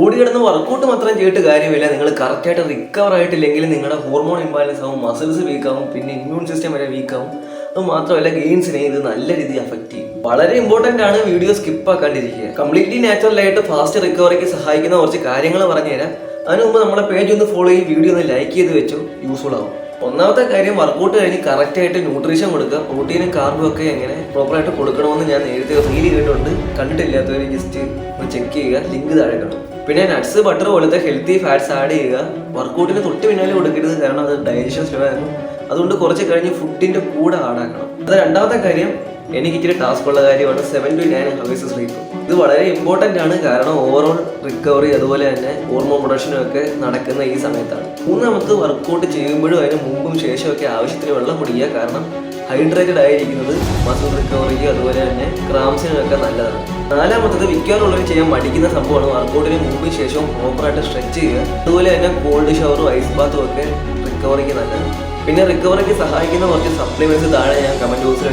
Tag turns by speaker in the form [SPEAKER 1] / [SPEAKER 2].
[SPEAKER 1] ഓടി കിടന്ന് വർക്കൗട്ട് മാത്രം ചെയ്തിട്ട് കാര്യമില്ല. നിങ്ങൾ കറക്റ്റായിട്ട് റിക്കവർ ആയിട്ടില്ലെങ്കിൽ നിങ്ങളുടെ ഹോർമോൺ ഇംബാലൻസ് ആവും, മസിൽസ് വീക്കാവും, പിന്നെ ഇമ്മ്യൂൺ സിസ്റ്റം വരെ വീക്കാവും. അത് മാത്രമല്ല ഗെയിൻസിനെ ഇത് നല്ല രീതിയിൽ അഫക്റ്റ് ചെയ്യും. വളരെ ഇമ്പോർട്ടൻ്റ് ആണ്, വീഡിയോ സ്കിപ്പ് ആക്കാണ്ടിരിക്കുക. കംപ്ലീറ്റ്ലി നാച്ചുറലായിട്ട് ഫാസ്റ്റ് റിക്കവറിക്ക് സഹായിക്കുന്ന കുറച്ച് കാര്യങ്ങൾ പറഞ്ഞുതരാം. അതിന് മുമ്പ് നമ്മുടെ പേജ് ഒന്ന് ഫോളോ ചെയ്ത് വീഡിയോ ഒന്ന് ലൈക്ക് ചെയ്ത് വെച്ചു, യൂസ്ഫുൾ ആവും. ഒന്നാമത്തെ കാര്യം, വർക്കൗട്ട് കഴിഞ്ഞ് കറക്റ്റായിട്ട് ന്യൂട്രീഷൻ കൊടുക്കുക. പ്രോട്ടീനും കാർബും ഒക്കെ എങ്ങനെ പ്രോപ്പറായിട്ട് കൊടുക്കണമെന്ന് ഞാൻ നേരത്തെ റീൽ ചെയ്തിട്ടുണ്ട്. കണ്ടിട്ടില്ലാത്തവർ ജസ്റ്റ് ഒന്ന് ചെക്ക് ചെയ്യുക, ലിങ്ക് താഴെ കാണും. പിന്നെ നട്ട്സ്, ബട്ടർ പോലത്തെ ഹെൽത്തി ഫാറ്റ്സ് ആഡ് ചെയ്യുക. വർക്കൗട്ടിന് തൊട്ട് പിന്നാലെ കൊടുക്കരുത്, കാരണം അത് ഡൈജഷൻ സ്ലോ ആകും. അതുകൊണ്ട് കുറച്ച് കഴിഞ്ഞ് ഫുഡിൻ്റെ കൂടെ ആഡാക്കണം. അത് രണ്ടാമത്തെ കാര്യം. എനിക്ക് ഇച്ചിരി ടാസ്ക് ഉള്ള കാര്യമാണ് 7 to 9 ഹവേഴ്സ് സ്ലീപ്പ്. ഇത് വളരെ ഇമ്പോർട്ടൻ്റ് ആണ്, കാരണം ഓവറോൾ റിക്കവറി അതുപോലെ തന്നെ ഹോർമോൺ പ്രൊഡക്ഷനും ഒക്കെ നടക്കുന്ന ഈ സമയത്താണ്. മൂന്നാമത്, വർക്കൗട്ട് ചെയ്യുമ്പോഴും അതിന് മുമ്പും ശേഷമൊക്കെ ആവശ്യത്തിന് വെള്ളം കുടിക്കുക. കാരണം ഹൈഡ്രേറ്റഡ് ആയിരിക്കുന്നത് മസിൽ റിക്കവറിക്ക് അതുപോലെ തന്നെ ക്രാംസിനും ഒക്കെ നല്ലതാണ്. നാലാമത്തത്, മിക്കവാറുള്ളവർ ചെയ്യാൻ മടിക്കുന്ന സംഭവമാണ് വർക്കൗട്ടിന് മുമ്പും ശേഷവും പ്രോപ്പറായിട്ട് സ്ട്രെച്ച് ചെയ്യുക. അതുപോലെ തന്നെ കോൾഡ് ഷവറും ഐസ് ബാത്തും ഒക്കെ റിക്കവറിക്ക് നല്ലതാണ്. പിന്നെ റിക്കവറിക്ക് സഹായിക്കുന്ന കുറച്ച് സപ്ലിമെന്റ്സ് താഴെ ഞാൻ കമന്റ് ബോക്സിൽ